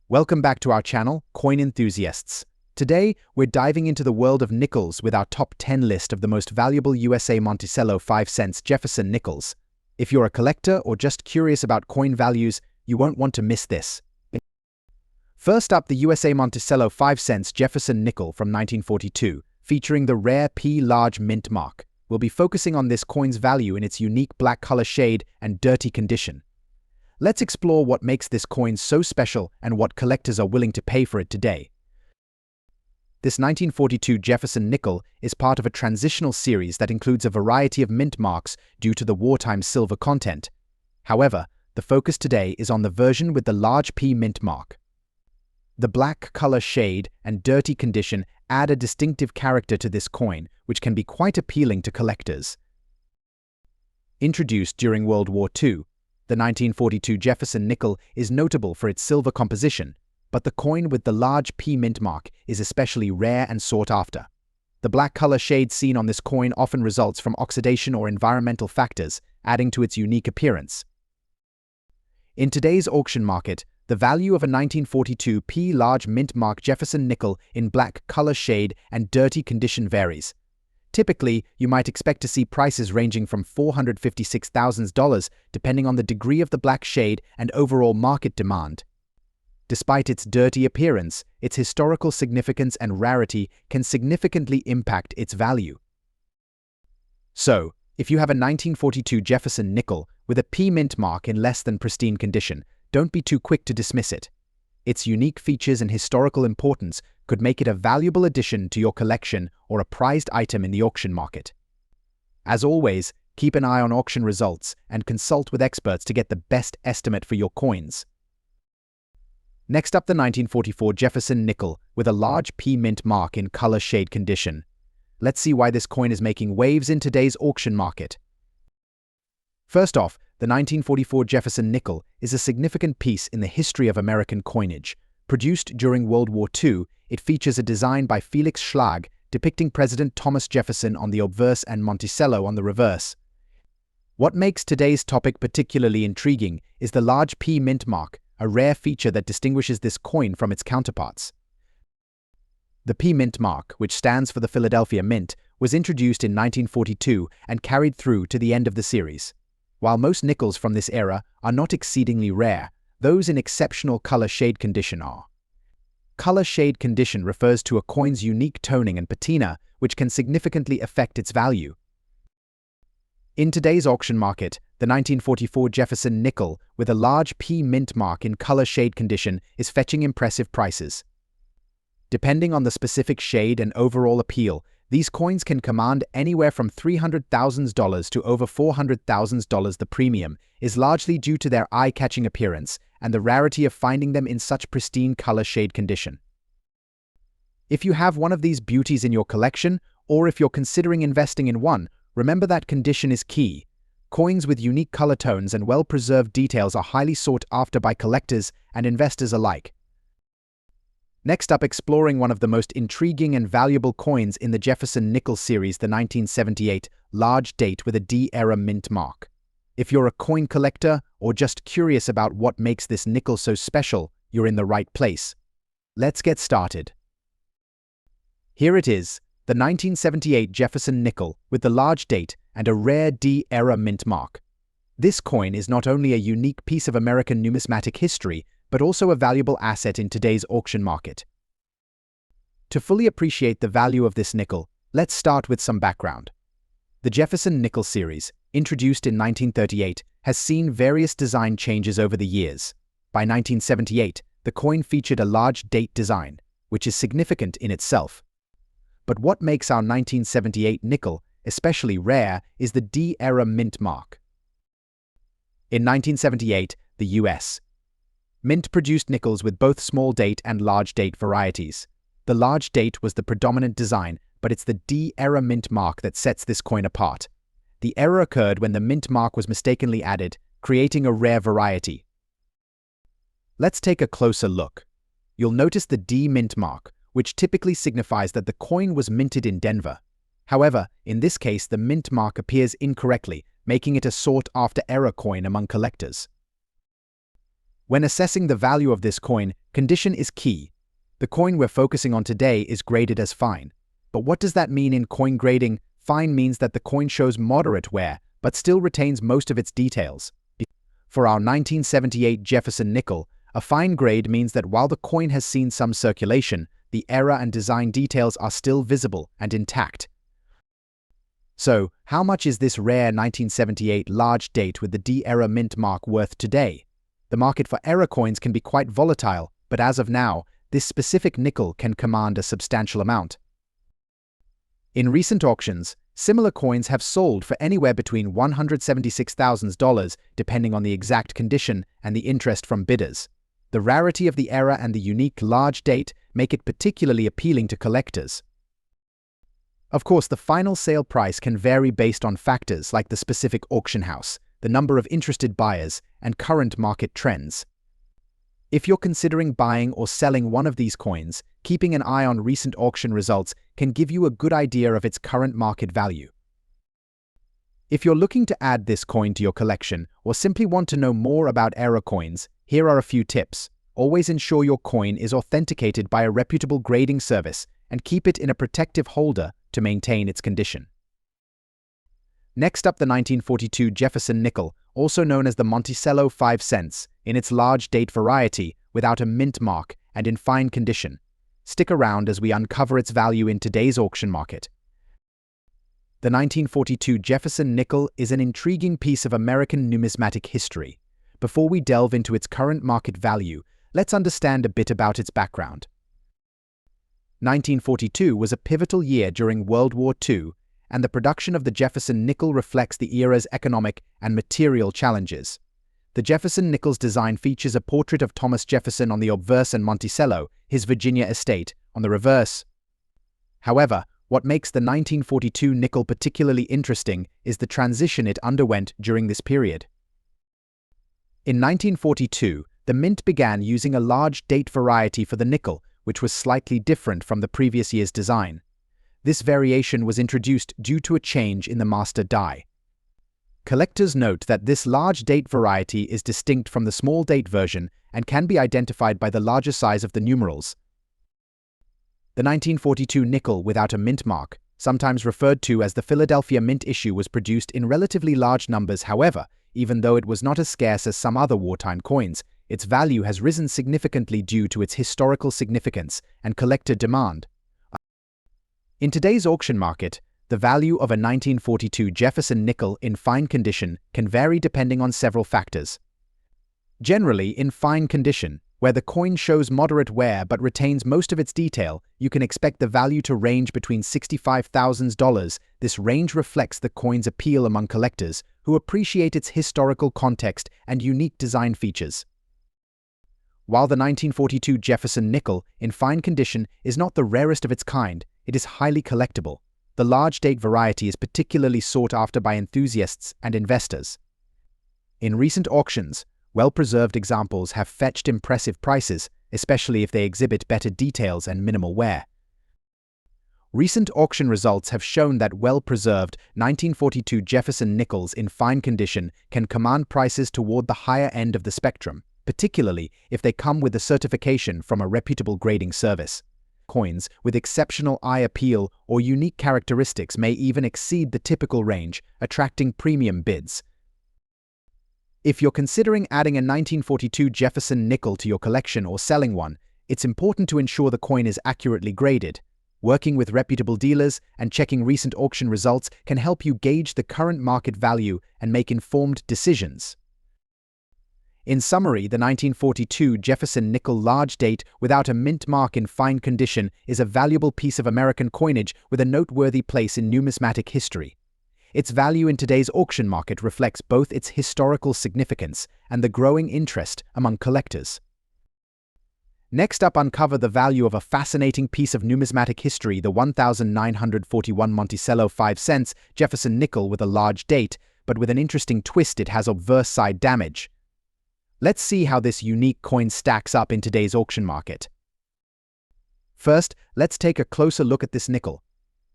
Welcome back to our channel, Coin Enthusiasts. Today, we're diving into the world of nickels with our top 10 list of the most valuable USA Monticello 5 cents Jefferson nickels. If you're a collector or just curious about coin values, you won't want to miss this. First up, the USA Monticello 5 cents Jefferson nickel from 1942, featuring the rare P large mint mark. We'll be focusing on this coin's value in its unique black color shade and dirty condition. Let's explore what makes this coin so special and what collectors are willing to pay for it today. This 1942 Jefferson nickel is part of a transitional series that includes a variety of mint marks due to the wartime silver content. However, the focus today is on the version with the large P mint mark. The black color shade and dirty condition add a distinctive character to this coin, which can be quite appealing to collectors. Introduced during World War II, the 1942 Jefferson nickel is notable for its silver composition, but the coin with the large P mint mark is especially rare and sought after. The black color shade seen on this coin often results from oxidation or environmental factors, adding to its unique appearance. In today's auction market, the value of a 1942 P large mint mark Jefferson nickel in black color shade and dirty condition varies. Typically, you might expect to see prices ranging from $456,000 depending on the degree of the black shade and overall market demand. Despite its dirty appearance, its historical significance and rarity can significantly impact its value. So, if you have a 1942 Jefferson nickel with a P mint mark in less than pristine condition, don't be too quick to dismiss it. Its unique features and historical importance could make it a valuable addition to your collection or a prized item in the auction market. As always, keep an eye on auction results and consult with experts to get the best estimate for your coins. Next up, the 1944 Jefferson nickel with a large P mint mark in color shade condition. Let's see why this coin is making waves in today's auction market. First off, the 1944 Jefferson nickel is a significant piece in the history of American coinage. Produced during World War II, it features a design by Felix Schlag depicting President Thomas Jefferson on the obverse and Monticello on the reverse. What makes today's topic particularly intriguing is the large P mint mark, a rare feature that distinguishes this coin from its counterparts. The P mint mark, which stands for the Philadelphia Mint, was introduced in 1942 and carried through to the end of the series. While most nickels from this era are not exceedingly rare, those in exceptional color shade condition are. Color shade condition refers to a coin's unique toning and patina, which can significantly affect its value. In today's auction market, the 1944 Jefferson nickel with a large P mint mark in color shade condition is fetching impressive prices. Depending on the specific shade and overall appeal, these coins can command anywhere from $300,000 to over $400,000. The premium is largely due to their eye-catching appearance and the rarity of finding them in such pristine color shade condition. If you have one of these beauties in your collection, or if you're considering investing in one, remember that condition is key. Coins with unique color tones and well-preserved details are highly sought after by collectors and investors alike. Next up, exploring one of the most intriguing and valuable coins in the Jefferson nickel series, the 1978 large date with a D-era mint mark. If you're a coin collector or just curious about what makes this nickel so special, you're in the right place. Let's get started. Here it is, the 1978 Jefferson nickel with the large date and a rare D-era mint mark. This coin is not only a unique piece of American numismatic history, but also a valuable asset in today's auction market. To fully appreciate the value of this nickel, let's start with some background. The Jefferson nickel series, introduced in 1938, has seen various design changes over the years. By 1978, the coin featured a large date design, which is significant in itself. But what makes our 1978 nickel especially rare is the D-era mint mark. In 1978, the U.S. Mint produced nickels with both small date and large date varieties. The large date was the predominant design, but it's the D-era mint mark that sets this coin apart. The error occurred when the mint mark was mistakenly added, creating a rare variety. Let's take a closer look. You'll notice the D mint mark, which typically signifies that the coin was minted in Denver. However, in this case, the mint mark appears incorrectly, making it a sought-after error coin among collectors. When assessing the value of this coin, Condition is key. The coin we're focusing on today is graded as fine. But what does that mean in coin grading? Fine means that the coin shows moderate wear, but still retains most of its details. For our 1978 Jefferson nickel, a fine grade means that while the coin has seen some circulation, the era and design details are still visible and intact. So, how much is this rare 1978 large date with the D-era mint mark worth today? The market for era coins can be quite volatile, but as of now, this specific nickel can command a substantial amount. In recent auctions, similar coins have sold for anywhere between $176,000 depending on the exact condition and the interest from bidders. The rarity of the era and the unique large date make it particularly appealing to collectors. Of course, the final sale price can vary based on factors like the specific auction house, the number of interested buyers, and current market trends. If you're considering buying or selling one of these coins, keeping an eye on recent auction results can give you a good idea of its current market value. If you're looking to add this coin to your collection or simply want to know more about era coins, here are a few tips. Always ensure your coin is authenticated by a reputable grading service and keep it in a protective holder to maintain its condition. Next up, the 1942 Jefferson nickel, also known as the Monticello 5 cents, in its large date variety, without a mint mark and in fine condition. Stick around as we uncover its value in today's auction market. The 1942 Jefferson nickel is an intriguing piece of American numismatic history. Before we delve into its current market value, let's understand a bit about its background. 1942 was a pivotal year during World War II, and the production of the Jefferson nickel reflects the era's economic and material challenges. The Jefferson nickel's design features a portrait of Thomas Jefferson on the obverse and Monticello, his Virginia estate, on the reverse. However, what makes the 1942 nickel particularly interesting is the transition it underwent during this period. In 1942, the mint began using a large date variety for the nickel, which was slightly different from the previous year's design. This variation was introduced due to a change in the master die. Collectors note that this large date variety is distinct from the small date version and can be identified by the larger size of the numerals. The 1942 nickel without a mint mark, sometimes referred to as the Philadelphia Mint issue, was produced in relatively large numbers. However, even though it was not as scarce as some other wartime coins, its value has risen significantly due to its historical significance and collector demand. In today's auction market, the value of a 1942 Jefferson nickel in fine condition can vary depending on several factors. Generally, in fine condition, where the coin shows moderate wear but retains most of its detail, you can expect the value to range between $65,000. This range reflects the coin's appeal among collectors who appreciate its historical context and unique design features. While the 1942 Jefferson nickel in fine condition is not the rarest of its kind, it is highly collectible. The large date variety is particularly sought after by enthusiasts and investors. In recent auctions, well-preserved examples have fetched impressive prices, especially if they exhibit better details and minimal wear. Recent auction results have shown that well-preserved 1942 Jefferson nickels in fine condition can command prices toward the higher end of the spectrum, particularly if they come with a certification from a reputable grading service. Coins with exceptional eye appeal or unique characteristics may even exceed the typical range, attracting premium bids. If you're considering adding a 1942 Jefferson nickel to your collection or selling one, it's important to ensure the coin is accurately graded. Working with reputable dealers and checking recent auction results can help you gauge the current market value and make informed decisions. In summary, the 1942 Jefferson nickel large date without a mint mark in fine condition is a valuable piece of American coinage with a noteworthy place in numismatic history. Its value in today's auction market reflects both its historical significance and the growing interest among collectors. Next up, uncover the value of a fascinating piece of numismatic history, the 1941 Monticello 5 cents Jefferson nickel with a large date, but with an interesting twist: it has obverse side damage. Let's see how this unique coin stacks up in today's auction market. First, let's take a closer look at this nickel.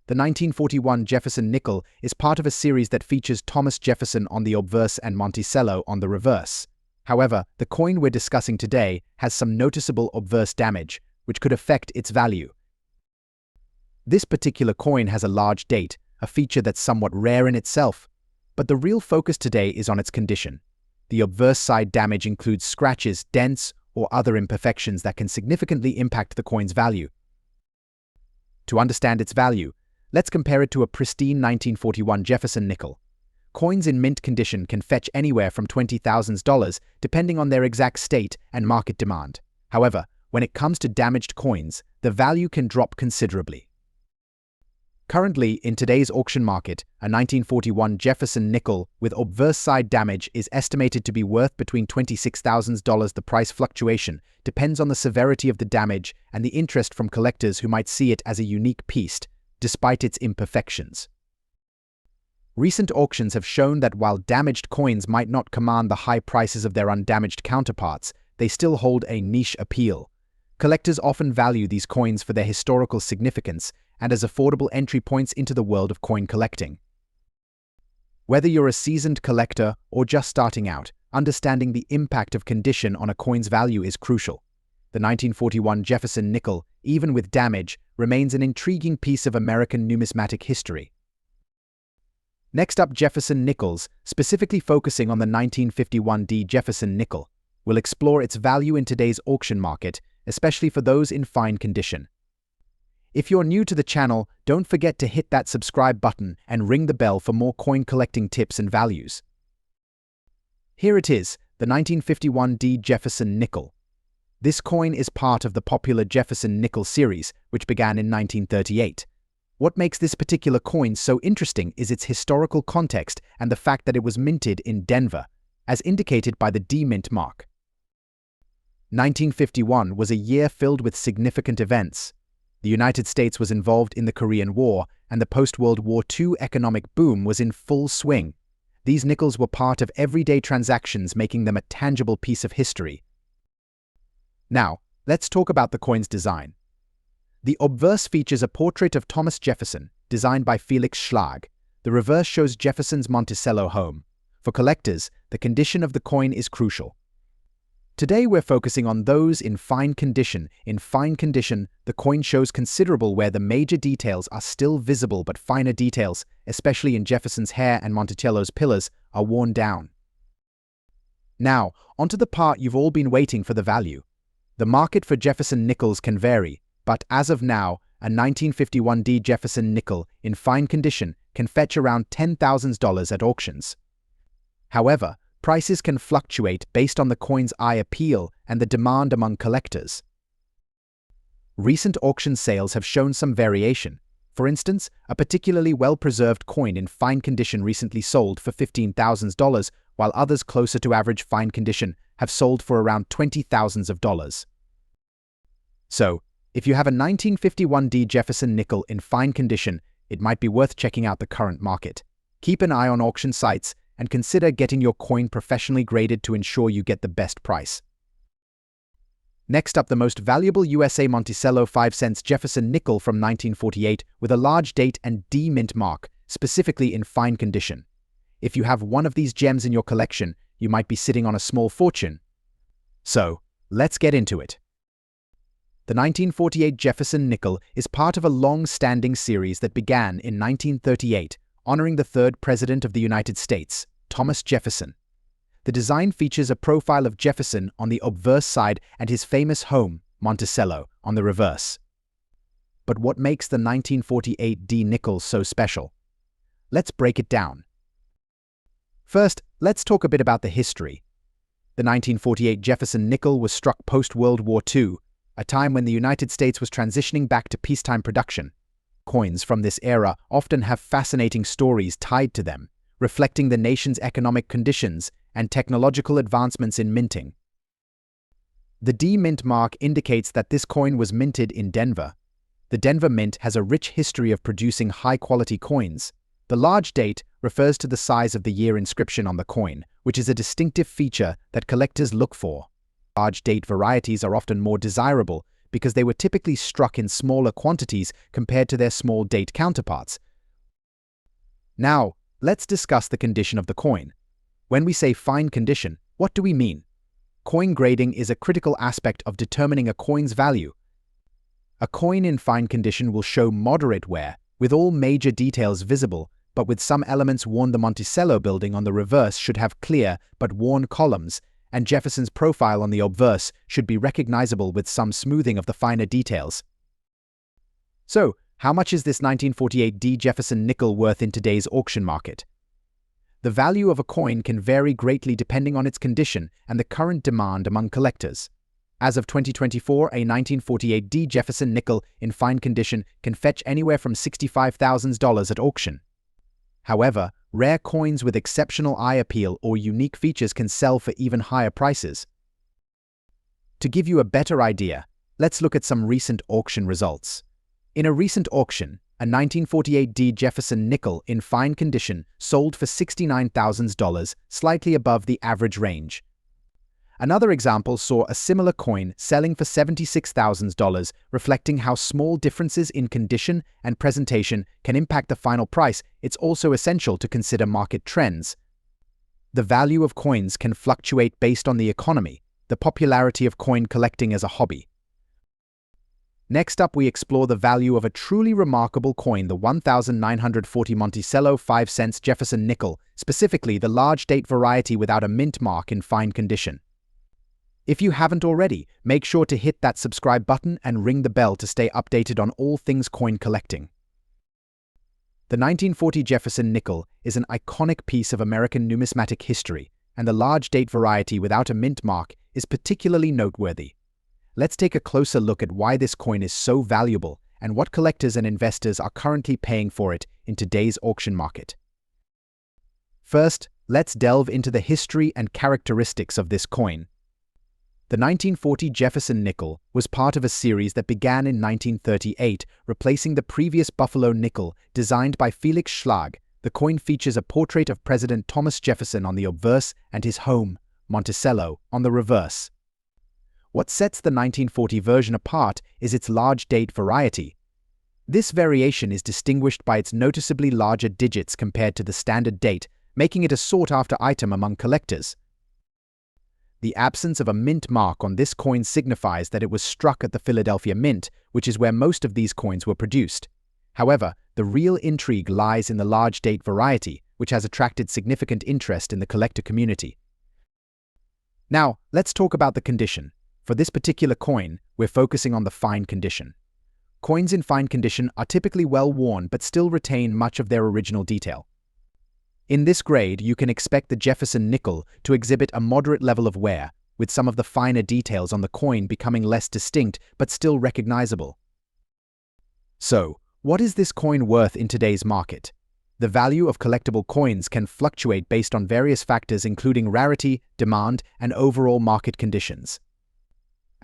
The 1941 Jefferson nickel is part of a series that features Thomas Jefferson on the obverse and Monticello on the reverse. However, the coin we're discussing today has some noticeable obverse damage, which could affect its value. This particular coin has a large date, a feature that's somewhat rare in itself, but the real focus today is on its condition. The obverse side damage includes scratches, dents, or other imperfections that can significantly impact the coin's value. To understand its value, let's compare it to a pristine 1941 Jefferson nickel. Coins in mint condition can fetch anywhere from $20,000 depending on their exact state and market demand. However, when it comes to damaged coins, the value can drop considerably. Currently, in today's auction market, a 1941 Jefferson nickel with obverse side damage is estimated to be worth between $26,000. The price fluctuation depends on the severity of the damage and the interest from collectors who might see it as a unique piece, despite its imperfections. Recent auctions have shown that while damaged coins might not command the high prices of their undamaged counterparts, they still hold a niche appeal. Collectors often value these coins for their historical significance and as affordable entry points into the world of coin collecting. Whether you're a seasoned collector or just starting out, understanding the impact of condition on a coin's value is crucial. The 1941 Jefferson nickel, even with damage, remains an intriguing piece of American numismatic history. Next up, Jefferson nickels, specifically focusing on the 1951 D Jefferson nickel. We'll explore its value in today's auction market, especially for those in fine condition. If you're new to the channel, don't forget to hit that subscribe button and ring the bell for more coin collecting tips and values. Here it is, the 1951 D Jefferson nickel. This coin is part of the popular Jefferson nickel series, which began in 1938. What makes this particular coin so interesting is its historical context and the fact that it was minted in Denver, as indicated by the D mint mark. 1951 was a year filled with significant events. The United States was involved in the Korean War, and the post-World War II economic boom was in full swing. These nickels were part of everyday transactions, making them a tangible piece of history. Now, let's talk about the coin's design. The obverse features a portrait of Thomas Jefferson, designed by Felix Schlag. The reverse shows Jefferson's Monticello home. For collectors, the condition of the coin is crucial. Today we're focusing on those in fine condition. In fine condition, the coin shows considerable where the major details are still visible, but finer details, especially in Jefferson's hair and Monticello's pillars, are worn down. Now, onto the part you've all been waiting for, the value. The market for Jefferson nickels can vary, but as of now, a 1951 D Jefferson nickel in fine condition can fetch around $10,000 at auctions. However, prices can fluctuate based on the coin's eye appeal and the demand among collectors. Recent auction sales have shown some variation. For instance, a particularly well-preserved coin in fine condition recently sold for $15,000, while others closer to average fine condition have sold for around $20,000. So, if you have a 1951 D Jefferson nickel in fine condition, it might be worth checking out the current market. Keep an eye on auction sites and consider getting your coin professionally graded to ensure you get the best price. Next up, the most valuable USA Monticello 5 cents Jefferson nickel from 1948 with a large date and D mint mark, specifically in fine condition. If you have one of these gems in your collection, you might be sitting on a small fortune. So, let's get into it. The 1948 Jefferson nickel is part of a long-standing series that began in 1938, honoring the third President of the United States, Thomas Jefferson. The design features a profile of Jefferson on the obverse side and his famous home, Monticello, on the reverse. But what makes the 1948 D nickel so special? Let's break it down. First, let's talk a bit about the history. The 1948 Jefferson nickel was struck post-World War II, a time when the United States was transitioning back to peacetime production. Coins from this era often have fascinating stories tied to them, reflecting the nation's economic conditions and technological advancements in minting. The D mint mark indicates that this coin was minted in Denver. The Denver Mint has a rich history of producing high-quality coins. The large date refers to the size of the year inscription on the coin, which is a distinctive feature that collectors look for. Large date varieties are often more desirable because they were typically struck in smaller quantities compared to their small date counterparts. Now, let's discuss the condition of the coin. When we say fine condition, what do we mean? Coin grading is a critical aspect of determining a coin's value. A coin in fine condition will show moderate wear, with all major details visible, but with some elements worn. The Monticello building on the reverse should have clear but worn columns, and Jefferson's profile on the obverse should be recognizable with some smoothing of the finer details. So, how much is this 1948 D Jefferson nickel worth in today's auction market? The value of a coin can vary greatly depending on its condition and the current demand among collectors. As of 2024, a 1948 D Jefferson nickel in fine condition can fetch anywhere from $65,000 at auction. However, rare coins with exceptional eye appeal or unique features can sell for even higher prices. To give you a better idea, let's look at some recent auction results. In a recent auction, a 1948 D Jefferson nickel in fine condition sold for $69,000, slightly above the average range. Another example saw a similar coin selling for $76,000, reflecting how small differences in condition and presentation can impact the final price. It's also essential to consider market trends. The value of coins can fluctuate based on the economy, the popularity of coin collecting as a hobby. Next up, we explore the value of a truly remarkable coin, the 1940 Monticello 5 cents Jefferson nickel, specifically the large date variety without a mint mark in fine condition. If you haven't already, make sure to hit that subscribe button and ring the bell to stay updated on all things coin collecting. The 1940 Jefferson nickel is an iconic piece of American numismatic history, and the large date variety without a mint mark is particularly noteworthy. Let's take a closer look at why this coin is so valuable and what collectors and investors are currently paying for it in today's auction market. First, let's delve into the history and characteristics of this coin. The 1940 Jefferson nickel was part of a series that began in 1938, replacing the previous Buffalo nickel designed by Felix Schlag. The coin features a portrait of President Thomas Jefferson on the obverse and his home, Monticello, on the reverse. What sets the 1940 version apart is its large date variety. This variation is distinguished by its noticeably larger digits compared to the standard date, making it a sought-after item among collectors. The absence of a mint mark on this coin signifies that it was struck at the Philadelphia Mint, which is where most of these coins were produced. However, the real intrigue lies in the large date variety, which has attracted significant interest in the collector community. Now, let's talk about the condition. For this particular coin, we're focusing on the fine condition. Coins in fine condition are typically well worn but still retain much of their original detail. In this grade, you can expect the Jefferson nickel to exhibit a moderate level of wear, with some of the finer details on the coin becoming less distinct but still recognizable. So, what is this coin worth in today's market? The value of collectible coins can fluctuate based on various factors including rarity, demand, and overall market conditions.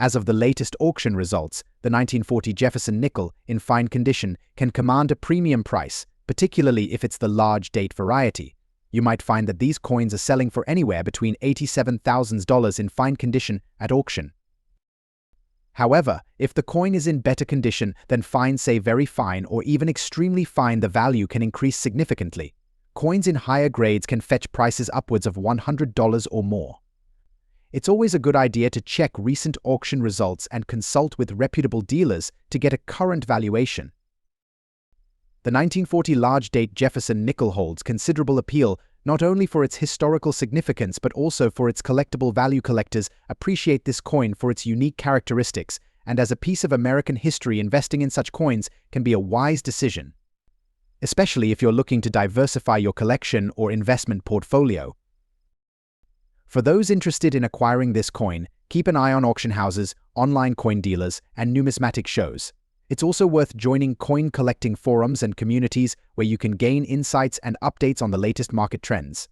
As of the latest auction results, the 1940 Jefferson nickel in fine condition can command a premium price, particularly if it's the large date variety. You might find that these coins are selling for anywhere between $87,000 in fine condition at auction. However, if the coin is in better condition than fine, say very fine or even extremely fine, the value can increase significantly. Coins in higher grades can fetch prices upwards of $100 or more. It's always a good idea to check recent auction results and consult with reputable dealers to get a current valuation. The 1940 large date Jefferson nickel holds considerable appeal not only for its historical significance but also for its collectible value. Collectors appreciate this coin for its unique characteristics, and as a piece of American history, investing in such coins can be a wise decision, especially if you're looking to diversify your collection or investment portfolio. For those interested in acquiring this coin, keep an eye on auction houses, online coin dealers, and numismatic shows. It's also worth joining coin collecting forums and communities where you can gain insights and updates on the latest market trends.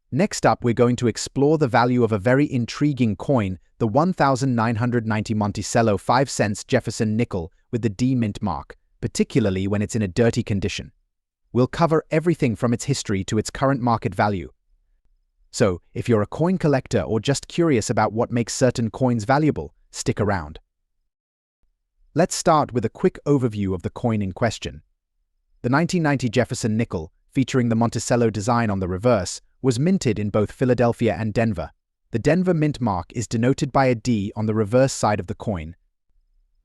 Next up, we're going to explore the value of a very intriguing coin, the 1990 Monticello 5 cents Jefferson nickel with the D mint mark, particularly when it's in a dirty condition. We'll cover everything from its history to its current market value. So, if you're a coin collector or just curious about what makes certain coins valuable, stick around. Let's start with a quick overview of the coin in question. The 1990 Jefferson nickel, featuring the Monticello design on the reverse, was minted in both Philadelphia and Denver. The Denver Mint mark is denoted by a D on the reverse side of the coin.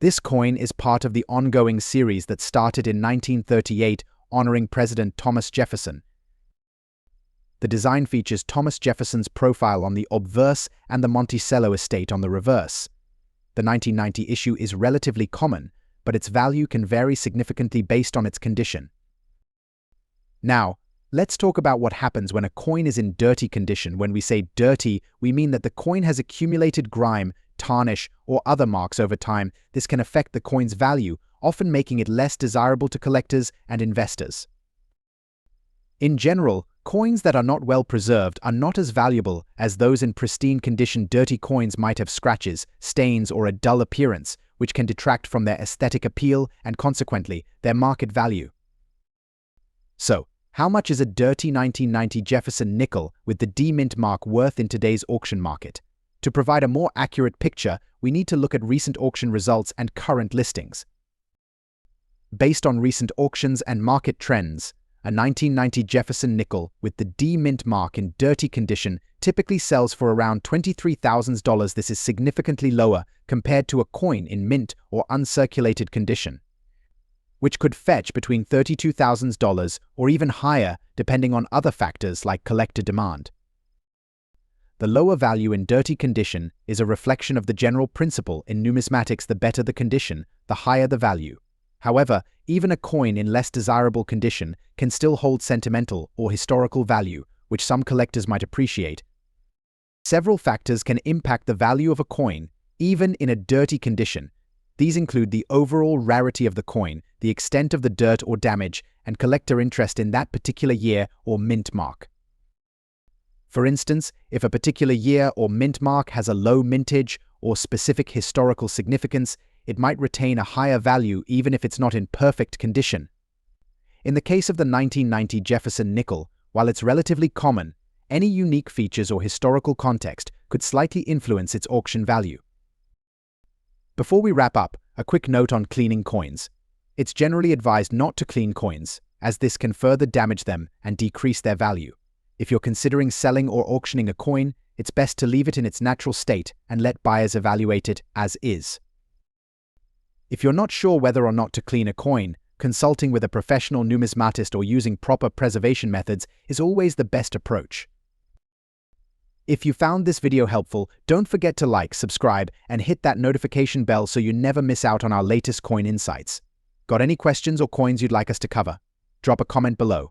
This coin is part of the ongoing series that started in 1938 honoring President Thomas Jefferson. The design features Thomas Jefferson's profile on the obverse and the Monticello estate on the reverse. The 1990 issue is relatively common, but its value can vary significantly based on its condition. Now, let's talk about what happens when a coin is in dirty condition. When we say dirty, we mean that the coin has accumulated grime, tarnish, or other marks over time. This can affect the coin's value, often making it less desirable to collectors and investors. In general, coins that are not well preserved are not as valuable as those in pristine condition. Dirty coins might have scratches, stains, or a dull appearance, which can detract from their aesthetic appeal and consequently their market value. So, how much is a dirty 1990 Jefferson nickel with the D mint mark worth in today's auction market? To provide a more accurate picture, we need to look at recent auction results and current listings. Based on recent auctions and market trends, a 1990 Jefferson nickel with the D mint mark in dirty condition typically sells for around $23,000. This is significantly lower compared to a coin in mint or uncirculated condition, which could fetch between $32,000 or even higher depending on other factors like collector demand. The lower value in dirty condition is a reflection of the general principle in numismatics: the better the condition, the higher the value. However, even a coin in less desirable condition can still hold sentimental or historical value, which some collectors might appreciate. Several factors can impact the value of a coin, even in a dirty condition. These include the overall rarity of the coin, the extent of the dirt or damage, and collector interest in that particular year or mint mark. For instance, if a particular year or mint mark has a low mintage or specific historical significance, it might retain a higher value even if it's not in perfect condition. In the case of the 1990 Jefferson nickel, while it's relatively common, any unique features or historical context could slightly influence its auction value. Before we wrap up, a quick note on cleaning coins. It's generally advised not to clean coins, as this can further damage them and decrease their value. If you're considering selling or auctioning a coin, it's best to leave it in its natural state and let buyers evaluate it as is. If you're not sure whether or not to clean a coin, consulting with a professional numismatist or using proper preservation methods is always the best approach. If you found this video helpful, don't forget to like, subscribe, and hit that notification bell so you never miss out on our latest coin insights. Got any questions or coins you'd like us to cover? Drop a comment below.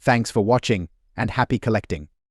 Thanks for watching, and happy collecting!